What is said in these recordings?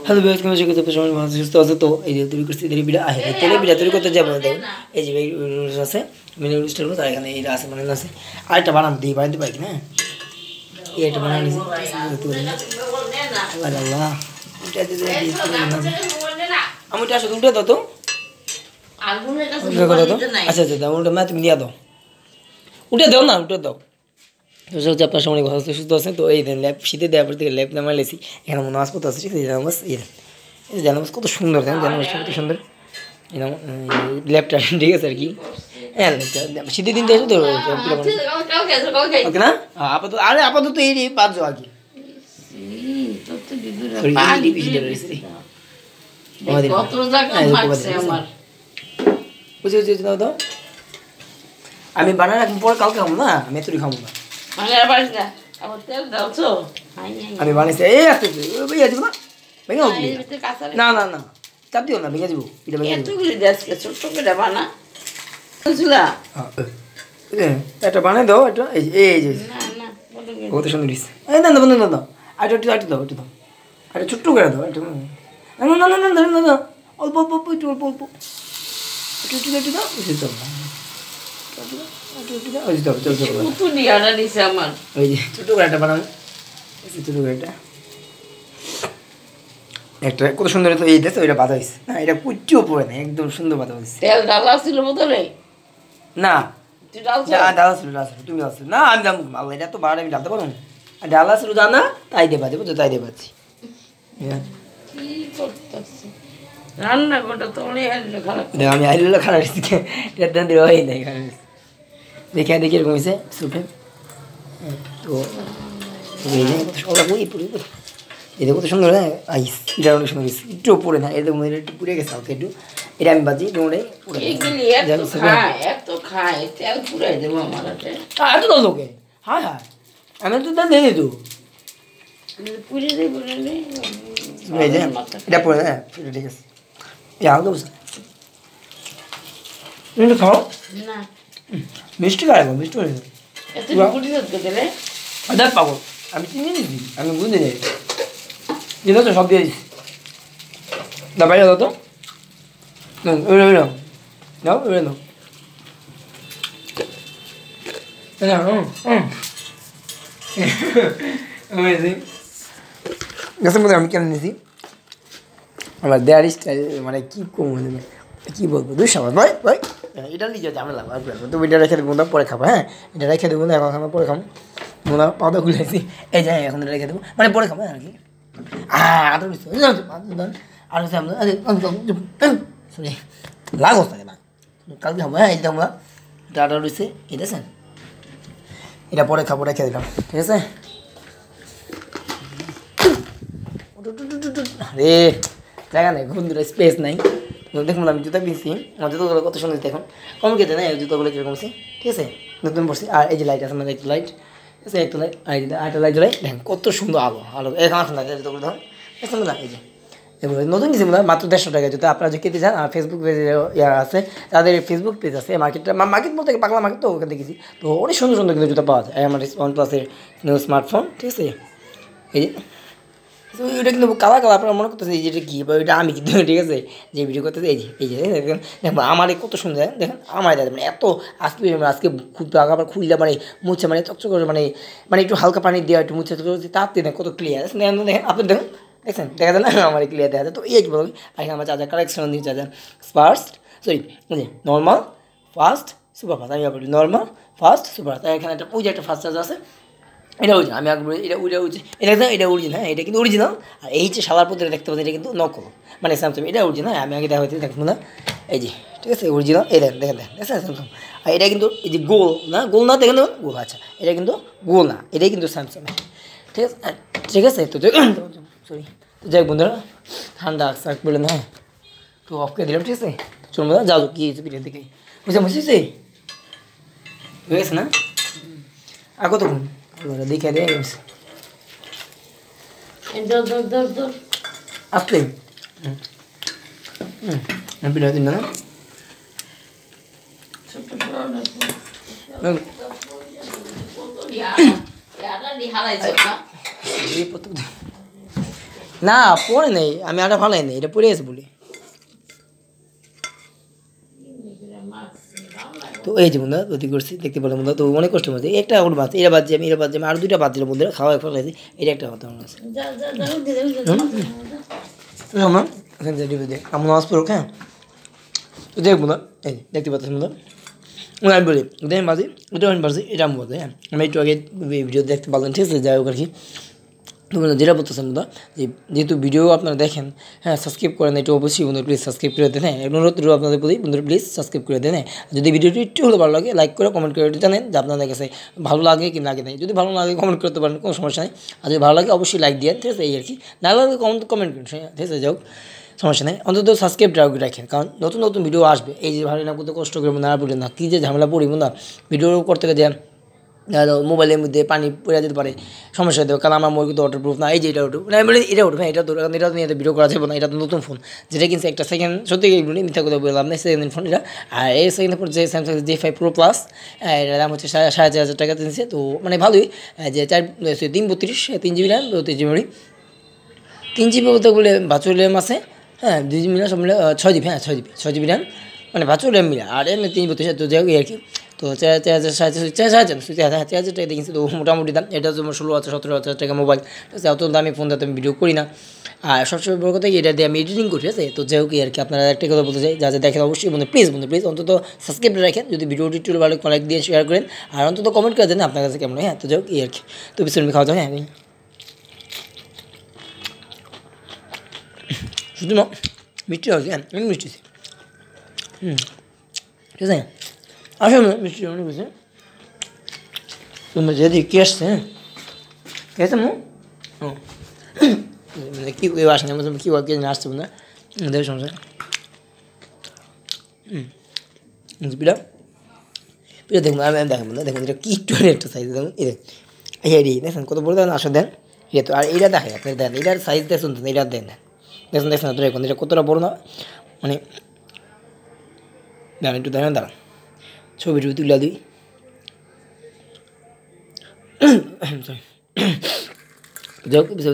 Hello viewers, কেমন আছেন? সবাই ভালো সুস্থ আছে তো? এই যে তৈরি করছি তেলে পিঠা আহে তেলে পিঠা তৈরি করতে যাবো দেখুন। এই যে নুডলস আছে, মিনি নুডলস আর এখানে এইটা আছে বানানো আছে। আরেকটা বানাবো দিয়ে বানাতে পারি না? এই একটা বানানো নিয়েছি আল্লাহ আমি ওটা আসলে উঠে দাও তো। আচ্ছা আচ্ছা ওটা মা তুমি নিয়ে দাও, উঠে দাও না, উঠে দাও। তো সে হচ্ছে আপনার সময় ভালো সুস্থ আছেন তো? এই দেন ল্যাব শীতে দেওয়ার পর থেকে ল্যাব নামা লেছি। এখানে নামাজ পড়তে আছে, ঠিক আছে? জানামাজ এই জানামাজ কত সুন্দর, দেন জানামাজটা কত সুন্দর। ল্যাবটা ঠিক আছে আর কি। হ্যাঁ শীতের দিন দেখো তো ওকে না আপাতত, আরে আপাতত এই বাদ যাও আগে আমি বানাই রাখবো, পরে কালকে খাবো না, আমি এতটি খাবো না। আমি বানাইছি এই আসতে ভেঙে দিব না, ভেঙে না না না চাপ দিও না, ভেঙে দিব এটা ভেঙে এটা বানাই দাও। এটা এই যে কত সুন্দর দিস। এই না বন্ধু না দাও, আর একটু আটু দাও, একটু দাও, আর ছোট্ট করে দাও একটু। না না না না না না অল্প অল্প অল্প একটু অল্প অল্প একটু একটু একটু দাও, একটু দাও ছোট করে একটা বানাবো, ছোট করে একটা কত সুন্দর। তো এই দেখো এটা বাঁধা হয়েছে না, এটা কুচিও পড়ে না, একদম সুন্দর বাঁধা হয়েছে। তেল ডালা ছিল বোতলে না, ডালা ছিল তুমি ডালছো না, আমি জানবো আল্লাহ এটা তো বাড়ি আমি ডালতে পারবো না। আর ডালা ছিল জানা তাই দিয়ে বাজে, বুঝছো? তাই দিয়ে পাচ্ছি রান্না করতে তো আমি আইলো খারাপ এটা দিলে হয় নাই খারাপ দেখে দেখি এরকম হয়েছে সুপে। তো এটা কত সুন্দর, হ্যাঁ আইস এটা অনেক সুন্দর হয়েছে, একটু পড়ে না, এটা একটু পুড়ে গেছে হালকা একটু। এটা আমি বাজি ডোমরে এত দাও তোকে। হ্যাঁ হ্যাঁ আমি তো তা দেখে তো এটা পড়ে, হ্যাঁ ঠিক আছে। হালকা বুঝতে খাও মিষ্টি খাবো, মিষ্টি করে দেখ পাবো। আমি চিনি নিচ্ছি, আমি বুঝতে যাই যেটা তো সব দিয়ে দিচ্ছি। দা বাইরে দাও তো, দাও দাও দাও গাছের মধ্যে আমি কেন নিয়েছি আমার দেয়ার স্টাইল, মানে কী কম কী বলবো দুঃসাবাস ভাই ভাই। এটা নিজে ঝামেলা তো এটা রেখে দেবো না, পরে খাবো। হ্যাঁ এটা রেখে দেবো না, এখন খাবো পরে খাবো না, পাউডার খুলেছি এই যে এখন এটা রেখে দেবো, মানে পরে খাবো আর কি। আর সরি লাগো থাকে না, কালকে খাবো। হ্যাঁ এটা আমরা এটা আটা রয়েছে, এটা আছে এটা পরে খাবো, রেখে দিলাম ঠিক আছে। আরে জায়গা নাই, বন্ধুরা স্পেস নাই। দেখুন আমি জুতা কিনছি, আমার জুতোগুলো কত সুন্দর দেখুন, কম কেটে না এই জুতোগুলো কীরকম আছে, ঠিক আছে নতুন পড়ছি। আর এই যে লাইট আছে আমাদের একটা লাইট আছে, একটা লাইট আর আরেকটা লাইট জ্বলাই, দেখেন কত সুন্দর আলো আলো এখন আসুন লাগে জুতোগুলো ধরুন দেখুন না। এই যে এগুলো নতুন কিছু মাত্র 150 টাকা জুতো, আপনারা যদি কিনতে চান। আর ফেসবুক পেজে ইয়া আছে, তাদের ফেসবুক পেজ আছে মার্কেটটা, মার্কেট বলতে পাগলা মার্কেট, তো ওখানে দেখেছি তো অনেক সুন্দর সুন্দর কিন্তু জুতো পাওয়া যায়। আমার OnePlus-এর নিউ স্মার্টফোন, ঠিক আছে। এই যে তো ওইটা কিন্তু কালা কালা, আপনারা মনে করতেছে এই যেটা কী বা ওইটা আমি কিন্তু, ঠিক আছে যে ভিডিও করতেছে এই যে দেখেন আমার কত সুন্দর দেখেন আমার দাদা, মানে এত আজকে খুব আবার খুললে মানে মুছে মানে চকচক করে মানে মানে একটু হালকা পানি দেওয়া একটু মুছে তার দেখেন কত ক্লিয়ার দেখেন আপনি দেখেন দেখছেন দেখা যায় না আমার ক্লিয়ার দেখা যায়। তো এই বলি আর আমার চার্জার কালেকশন দিয়ে charger fast sorry normal fast super fast, আমি বলি নর্মাল ফাস্ট সুপার ফাস্ট। এখানে একটা ওই যে একটা ফাস্ট চার্জার আছে, এটা অরিজিনাল, আমি আগে এটা এটা অরিজিনাল। হ্যাঁ এটা কিন্তু অরিজিনাল। আর এই যে সালার পদ্ধতি দেখতে পাচ্ছি এটা কিন্তু নকল, মানে স্যামসাং এটা অরিজিনাল। আমি আগে দেখা হয়েছে দেখুন না এই যে ঠিক আছে অরিজিনাল, এই দেখেন দেখেন দেখেন স্যামসাং। আর এটা কিন্তু এই যে গোল না, গোল না দেখেন গোল, আচ্ছা এটা কিন্তু গোল না, এটাই কিন্তু স্যামসাং, ঠিক আছে ঠিক আছে। তো সরি তো যাই বন্ধুরা ঠান্ডা শাক বললেন, হ্যাঁ তো অফ করে দিলাম, ঠিক আছে চলুন বন্ধুরা যাও কী হয়েছে পিঠের দিকে বুঝে বুঝেছি হয়ে গেছে না আর কতক্ষণ দেখে দেয় আসলে পিঠা দিন না না পরে নেই, আমি আটা ফালাই নেই, এটা পড়ে আছে বলি। তো এই যে বন্ধুরা তৈরি করছি, দেখতে পেলাম বন্ধুরা, তো অনেক কষ্ট হচ্ছে। একটা ওর বাদ, এরা বাদ আমি, এরা বাদ আমি, আর দুইটা বাদ দিলাম বন্ধুরা, খাওয়া ফেলাইছি। এটা একটা কথা আমার আছে। আমার নামাজ পড়ুক, হ্যাঁ। তো দেখ বন্ধুরা, এই দেখতে পাচ্ছেন বন্ধুরা, আমি বলি ওদের আমি বাজি, ওটা আমি বাজি, এটা আমি বলতে, হ্যাঁ। আমি একটু আগে ভিডিও দেখতে পারলাম, ঠিক আছে, যাই হোক আর কি। তো বন্ধুরা যেটা বলতেছেন বন্ধুরা, যে যেহেতু ভিডিও আপনারা দেখেন, হ্যাঁ, সাবস্ক্রাইব করেন, একটু অবশ্যই বন্ধুরা প্লিজ সাবস্ক্রাইব করে দেন, হ্যাঁ। অনুরোধ রইল আপনাদের প্রতি বন্ধুরা, প্লিজ সাবস্ক্রাইব করে দেন, হ্যাঁ। যদি ভিডিওটি একটু হলে ভালো লাগে লাইক করে কমেন্ট করে জানেন যে আপনাদের কাছে ভালো লাগে কি লাগে নাই। যদি ভালো লাগে কমেন্ট করতে পারেন, কোনো সমস্যা নেই। আর যদি ভালো লাগে অবশ্যই লাইক দিয়ে, ঠিক আছে, এই আর কি। না লাগলে কমেন্ট করুন, ঠিক আছে, যাই হোক, সমস্যা নেই। অন্তত সাবস্ক্রাইব রাখেন, কারণ নতুন নতুন ভিডিও আসবে। এই যে ভালো না করতে কষ্ট করে না পড়ে না, কী যে ঝামেলা পড়ি না ভিডিও করতে গিয়ে, মোবাইলের মধ্যে পানি পড়ে যেতে পারে, সমস্যা হতে পারে, কারণ আমার মোবাইল কিন্তু ওয়াটারপ্রুফ না। এই যে এটা ওটু, মানে আমি বলি এটা ওটু, হ্যাঁ, এটা তো, কারণ এটা নিয়ে ভিডিও করা যাবে না, এটা তো নতুন ফোন, যেটা কিনছে একটা সেকেন্ড, সত্যি বলি মিথ্যা কথা বললাম না, সেকেন্ড ফোন এটা। আর এই সেকেন্ড ফোন যে স্যামসাং J5 Pro Plus, এটার দাম হচ্ছে 4,500 টাকা কিনছে। তো মানে ভালোই, যে 332 3 GB র্যাম, 32 GB, 3 GB বলতে বলে ভার্চুয়াল র্যাম আছে, হ্যাঁ, 2 GB মিলে সব মিলে 6 GB, হ্যাঁ 6 GB র্যাম, মানে ভার্চুয়াল র্যাম মিলে, আর এমনি 332। তো যাই হোক আর কি। তো 4,500 টাকা কিনছি। তো মোটামুটি দাম, এটা হচ্ছে 16,000 17,000 টাকা মোবাইল, ঠিক আছে। অত দামি ফোন দিয়ে আমি ভিডিও করি না, আর সবসময় বড় কথা এটা দিয়ে আমি এডিটিং করি, ঠিক আছে। তো যাই হোক আর কি, আপনারা একটা কথা বলতে চাই, যা যা দেখেন অবশ্যই প্লিজ অন্তত সাবস্ক্রাইব রাখেন, যদি ভিডিওটি একটু ভালো লাইক দিয়ে শেয়ার করেন, আর অন্তত কমেন্ট করে দেন আপনার কাছে কেমন হয়, হ্যাঁ। তো যাই হোক আর কি। তো বিস্কুট খাওয়া যাবে, হ্যাঁ, শুধু না মিষ্টি হচ্ছে, হ্যাঁ, অনেক মিষ্টি আছে, ঠিক আছে। আসলে মিষ্টি অনেক বেশি। তোমরা যদি কে আসছে, হ্যাঁ, কে আছে মু, মানে কী কেউ আসে না, কী বল, কে আসছে বন্ধুরা, দেখো সমস্যা। পিঠা পিঠা দেখুন, আমি দেখেন বন্ধুরা, দেখুন এটা কী টুয়ের একটা সাইজ, দেখুন এই দেখুন কত বড়, দেন আসলে দেন, এটা তো। আর এইটা দেখেন আপনি, দেন এটার সাইজ দেখুন, এইটা দেন, দেখুন দেখুন তো, দেখুন এটা কতটা বড় না, মানে দাঁড়ান একটু দাঁড়ান, দাঁড়ান ছবি তুলে দিই। সরি,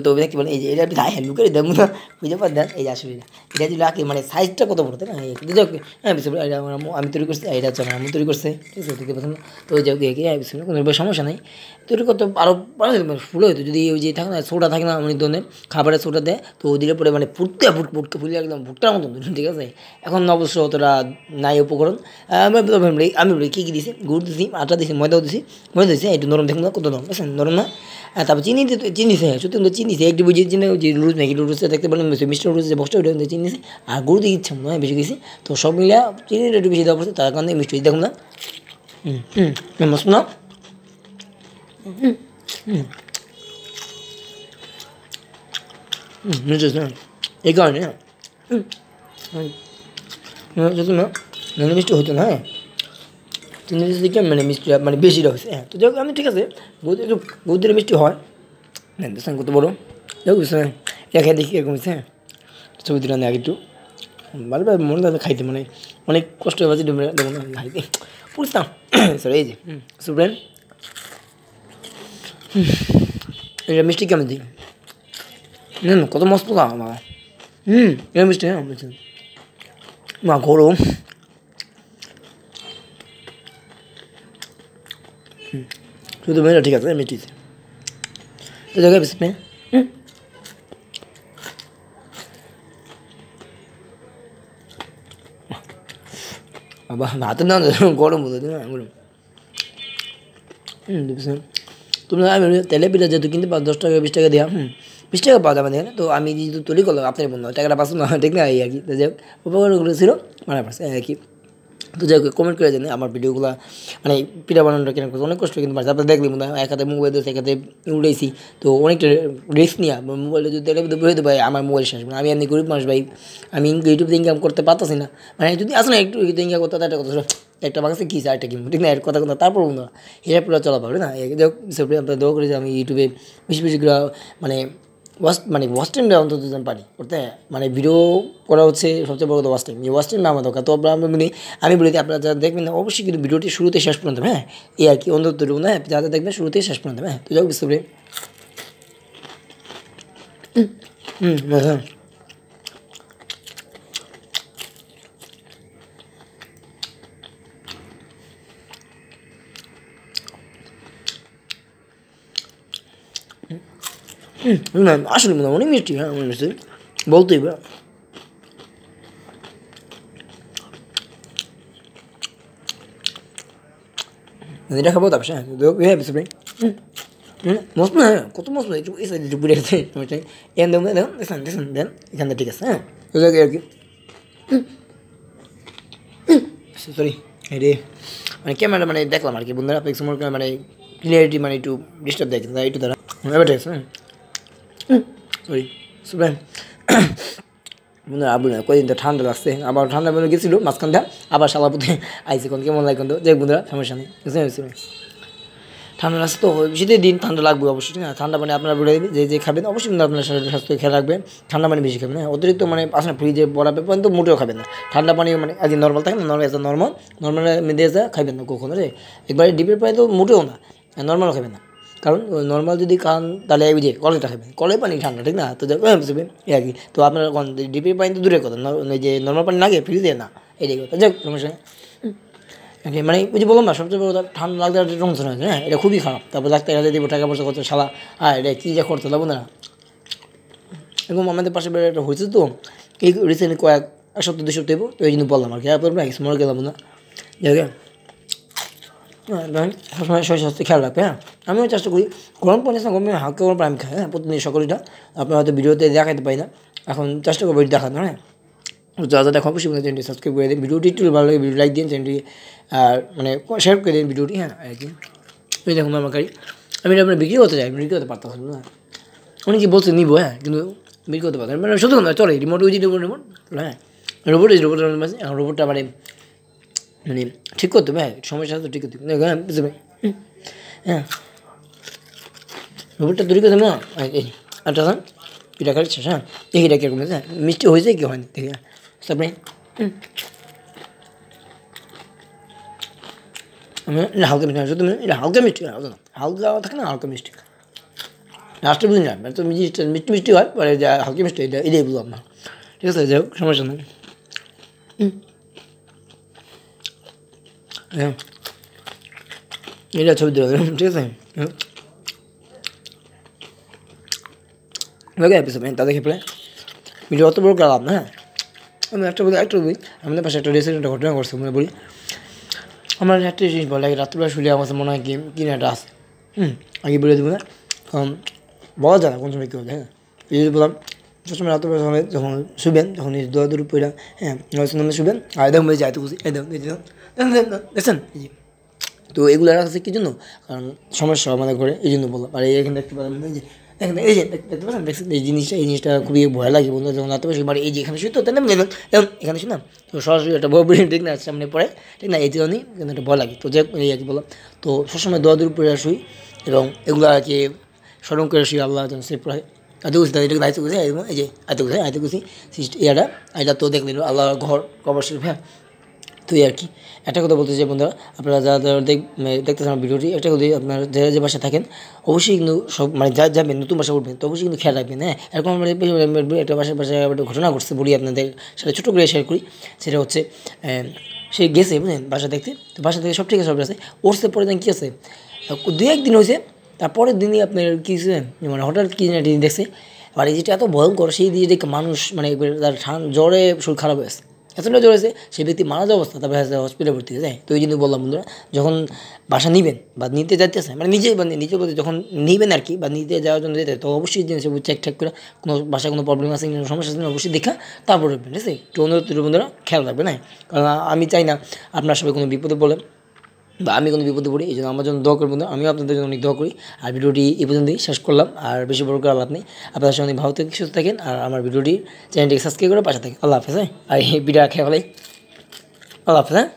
তো দেখতে পারেন, এই যে এটা আপনি গায়ে লুকের দেখুন না, বুঝতে পারতেন, এই যে আসলে এটা যদি রাখি, মানে সাইজটা কত বড়, তাই না। কিন্তু যাক, হ্যাঁ বিষয় এটা আমার আমি তৈরি করছি, এটা হচ্ছে আমার তৈরি করছে, ঠিক আছে, দেখতে পাচ্ছেন না। তো ওই যাক দেখি, হ্যাঁ বিষয় কোনো সমস্যা নেই, তৈরি করতে আরও ফুল হইতো, যদি ওই যে থাকে না সোডা থাকে না অনেক ধরনের খাবারের সোডা দেয়, তো ওই দিলে পরে মানে ফুটতে ফুলে একদম ভুট্টার মতন, ঠিক আছে। এখন অবশ্য অতটা নাই উপকরণ। আমি বলি কী কী দিছি, গুড় দিছি, আটা দিছি, ময়দাও দিছি, একটু নরম দেখুন না, কত নরম, বুঝছেন, নরম না। হ্যাঁ, তারপর চিনি দিতে, চিনি দিছে, হ্যাঁ সত্যি চিনি দিছে, একটু বুঝিয়ে চিনি, যে নুডলস ম্যাগি নুডলসে দেখতে পারেন, মিষ্টি নুডলস যে বক্সটা, ওইটা চিনি দিছে, আর গুড় দিয়ে ইচ্ছা মনে হয় বেশি দিয়েছি। তো সব মিলিয়ে চিনিটা একটু বেশি দেওয়া পড়ছে, তার কারণে মিষ্টি দেখুন না, মস্ত না, মিষ্টি না, এই কারণে, হ্যাঁ যদি না মানে মিষ্টি হতো না, হ্যাঁ চিনি দিকে মানে মিষ্টি মানে বেশিটা হয়েছে, হ্যাঁ। তো যাই হোক আমি, ঠিক আছে, বহুত দিলে মিষ্টি হয়, হ্যাঁ দেখছেন কত বড়ো, যাই হোক বুঝছেন, এটা খেয়ে দেখি এরকম হচ্ছে, হ্যাঁ। ছবি দিলাম আগে একটু ভালো মনে লাগে খাইতে, মানে অনেক কষ্ট হয়ে পাচ্ছে, দেখুন খাইতে বুঝতাম, স্যার এই যে স্টুডেন্ট, এটা মিষ্টি কেমন দিই, কত মস্ত দাম বাবা, এটা মিষ্টি, হ্যাঁ মিষ্টি, মা গরম, শুধু মেয়েরা ঠিক আছে মিষ্টিছে, তো জায়গায় বেশি মেয়ে, বাবা হাতে না গরম বলে দিন, গরম, তোমরা আমি তেলে পিঠা যেহেতু কিনতে পারো 10 টাকা 20 টাকা দেওয়া, 20 টাকা পাওয়া যাবে না। তো আমি যেহেতু তৈরি করলাম আপনার বন্ধু, টাকাটা পাচ্ছ না, ঠিক না, এই আর কি। তো যাই হোক উপকরণগুলো ছিল মানে পারছে আর কি। তো যাই হোক কমেন্ট করে জানি আমার ভিডিওগুলো, মানে পিঠা বানানোটা কেন করছে, অনেক কষ্ট কিন্তু পারছে, আপনার দেখলি মনে হয় এক হাতে মোবাইল দিয়েছে, এক হাতে উড়েছি, তো অনেকটা রিস্ক নিয়ে মোবাইলে যদি তেলে পিঠা বেরোতে পারে, আমার মোবাইল শেষ, মানে আমি এমনি গরিব মানুষ ভাই, আমি ইউটিউবে ইনকাম করতে পারতেছি না, মানে যদি আসলে একটু ইনকাম করতে, একটা কথা একটা বাংলাদেশে কী চারটা কিনবো, ঠিক না, এর কথা কথা তারপর বন্ধু এটা পুরো চলা পাবে না। যাই আপনার দোয়া করে যে আমি ইউটিউবে বেশি বেশিগুলো মানে ওয়াচ টাইমটা অন্তত যেন পারি করতে, মানে ভিডিও করা হচ্ছে সবচেয়ে বড় কথা ওয়াচ টাইম, ওয়াচ টাইম না আমার দরকার। তো আমি বলি আপনারা যারা দেখবেন না অবশ্যই কিন্তু ভিডিওটি শুরুতে শেষ পর্যন্ত, হ্যাঁ এই আর কি, অন্তত হ্যাঁ যারা দেখবেন শুরুতেই শেষ পর্যন্ত, হ্যাঁ। তো যাই বুঝতে পারি দেখেন না আসলে মনে হয় অনেক মিষ্টি, হ্যাঁ অনেক মিষ্টি বলতেই বা এটা খাবো তারপর হ্যাঁ বেশি ভাই মস্ত না, হ্যাঁ কত মস্ত একটু এই সাইড একটু বুড়ে গেছে এখান দেখুন দেখুন দেখুন দেখুন দেন এখান থেকে ঠিক আছে, হ্যাঁ তো আর কি সরি রে মানে ক্যামেরা মানে দেখলাম আর কি বন্ধুরা পিক্সেল মানে ক্লিয়ারিটি মানে একটু ডিস্টার্ব দেখেন তাই একটু দাঁড়া এবার ঠিক আছে, হ্যাঁ সরি সুপ্রাইম বন্ধুরা আবু না কদিন তো ঠান্ডা লাগছে, আবার ঠান্ডা বলে গেছিলো মাঝখানটা আবার শালাপুতে আইসি কোন কেমন লাগে কিন্তু দেখ বন্ধুরা সমস্যা নেই বুঝতে পেরেছি। ঠান্ডা লাগছে তো শীতের দিন ঠান্ডা লাগবে অবশ্যই, ঠিক আছে ঠান্ডা পানি আপনার বলে দেবে যে খাবেন অবশ্যই কিন্তু আপনার শরীরের স্বাস্থ্য খেয়াল রাখবেন, ঠান্ডা পানি বেশি খাবেন, হ্যাঁ অতিরিক্ত মানে আসলে ফ্রিজে বরাবে পর্যন্ত মোটেও খাবেন না, ঠান্ডা পানি মানে আগে নর্মাল থাকে না নর্মাল এসে নর্মাল মেয়েদের এসে খাবেন না কখনো রে, একবারে ডিপের পানি তো মোটেও না, নর্মালও খাবেন না, কারণ নর্মাল যদি খান তাহলে ওই যে কলেটা খাবেন কলের পানি ঠান্ডা ঠিক না, তো বুঝবেন এই আর কি, তো আপনার ডিপের পানি তো দূরের কথা ওই যে নর্মাল পানি লাগে ফ্রিজে না এটাই কথা যাক সমস্যা মানে ওই যে বললাম না সবচেয়ে বড় ঠান্ডা লাগতে একটা টেনশন হয়েছে, হ্যাঁ এটা খুবই খারাপ, তারপর ডাক্তার কাছে দিব টাকা পয়সা করতে শালা আর এটা কী যা করতে লাগবো না এরকম আমাদের পাশে বেড়ে একটা হয়েছে তো এই রিসেন্টলি কয়েক এক সপ্তাহ 2 সপ্তাহ তো এই জন্য বললাম আর কি এরপর মরে গেলাম না জায়গা সবসময় শরীর স্বাস্থ্য খেয়াল রাখবে, হ্যাঁ আমিও চেষ্টা করি গরম পানি না গরম হালকা গরম পানি আমি খাই, হ্যাঁ প্রতিদিন সকালটা আপনার হয়তো ভিডিওতে দেখাতে পারি না, এখন চেষ্টা করবো দেখানো, হ্যাঁ যা যা দেখো অবশ্যই চ্যানেলটি সাবস্ক্রাইব করে দিন, ভিডিওটি একটু ভালো লাগে ভিডিও লাইক দিন চ্যানেলটি আর মানে শেয়ার করে দিন ভিডিওটি, হ্যাঁ আর কি ওই দেখুন আমার গাড়ি আমি আপনার বিক্রি করতে চাই বিক্রি করতে পারতাম না অনেকে বলছে নিবো, হ্যাঁ কিন্তু বিক্রি করতে পারতাম মানে শুধু না চলে রিমোট ওই যে রিমোট হ্যাঁ রোবট এখন রোবটটা মানে মানে ঠিক করতে হবে, হ্যাঁ সমস্যা তো ঠিক করতে হবে, হ্যাঁ বুঝতে পারি হ্যাঁ রোবটটা তৈরি করতে না এই আচ্ছা এটা খাচ্ছিস, হ্যাঁ এটা কীরকম হ্যাঁ মিষ্টি হয়েছে কি হয়নি দেখি তারপরে আমি হালকা মিষ্টি শুধু এটা হালকা মিষ্টি হালকা থাকে না হালকা মিষ্টি লাস্টে বুঝি না তো মিষ্টি মিষ্টি মিষ্টি হয় পরে যা হালকা মিষ্টি এটা এটাই বুঝলাম না, ঠিক আছে যাই হোক সমস্যা নেই হ্যাঁ এটা ছবি দেওয়া ঠিক আছে এপিসোড তা দেখে পড়ে ভিডিও অত বড় গেলাম না, হ্যাঁ আমি একটা বলি আমাদের পাশে একটা রেসিডেন্ট ঘটনা করছে মনে বলি আমার একটা জিনিস বলে রাত্রিবেলা শুলে আমার মনে হয় কি না একটা আছে আগে বলে দেবো না কারণ বলা যায় না কোন সময় কী হবে, হ্যাঁ এই যদি বললাম সবসময় রাত্রিবেলা সময় যখন শুবেন যখন দোয়া দূর পড়া হ্যাঁ নয় শুবেন আর দেখুন বলে যাইতে খুশি দেখছেন তো এগুলো রাখছে কি জন্য কারণ সমস্যা আমাদের ঘরে এই জন্য বললাম আর এখানে দেখতে পারেন দেখেন এই যে দেখতে পাচ্ছেন দেখছেন এই জিনিসটা খুবই ভয় লাগে বন্ধু যখন রাতে বসে বাড়ি এই যে এখানে শুই তো তাই না এখানে শুই না তো সরাসরি একটা বড় বিল্ডিং ঠিক না সামনে পড়ে ঠিক না এই জন্যই কিন্তু একটা ভয় লাগে তো যে এই আর কি বললাম তো সবসময় দোয়া দূর পড়ে শুই এবং এগুলো আর কি স্মরণ করে শুই আল্লাহ যেন সেভ করে এত খুশি তাদের দায়িত্ব করছি এই যে এত খুশি এটা তো দেখলেন আল্লাহ ঘর কবর শরীফ, হ্যাঁ তো এই আর কি একটা কথা বলতে চাই বন্ধুরা আপনারা যারা দেখতেছেন আমার ভিডিওটি একটা কথা আপনারা যারা যে বাসায় থাকেন অবশ্যই কিন্তু সব মানে যা যাবেন নতুন বাসা উঠবেন তো অবশ্যই কিন্তু খেয়াল রাখবেন, হ্যাঁ এরকম একটা বাসায় একটা ঘটনা ঘটছে বলি আপনাদের সেটা ছোটো করে শেয়ার করি সেটা হচ্ছে সে গেছে বুঝলেন বাসা দেখতে তো বাসা থেকে সব ঠিক আছে সব আছে ওরসে পরে দিন কী আছে 2-1 দিন হয়েছে তারপরের দিনই আপনার কী মানে হঠাৎ কী না দেখছে আর এই যেটা এত ভয়ঙ্কর সেই দিয়ে দেখে মানুষ মানে তার জ্বরে শরীর খারাপ হয়েছে এতটা জ্বর হয়েছে সেই ব্যক্তি মারা যাওয়া অবস্থা তারপরে হসপিটালে ভর্তি হয়ে যায় তো ওই জন্য বললাম বন্ধুরা যখন বাসা নিবেন বা নিতে যাইতেছে মানে নিজে বলতে যখন নিবেন আর কি বা নিতে যাওয়ার জন্য যেতে তো অবশ্যই জিনিস চেক করে কোনো বাসায় কোনো প্রবলেম আছে কোনো সমস্যা আছে অবশ্যই দেখা তারপর উঠবেন ঠিক আছে একটু অনুরোধ বন্ধুরা খেয়াল রাখবেন, হ্যাঁ কারণ আমি চাই না আপনার সবাই কোনো বিপদে বলেন বা আমি কোনো বিপদে পড়ি এই জন্য আমার জন্য দোয়া করবেন আমিও আপনাদের জন্য অনেক দোয়া করি আর ভিডিওটি এই পর্যন্তই শেষ করলাম আর বেশি বড় করে লাভ নেই আপনাদের সঙ্গে ভালো থেকে সুস্থ থাকেন আর আমার ভিডিওটি চ্যানেলটিকে সাবস্ক্রাইব করে পাশে থাকেন আল্লাহ হাফেজ, হ্যাঁ আর এই ভিডিও খেয়ে ফেলাই আল্লাহ হাফেজ, হ্যাঁ।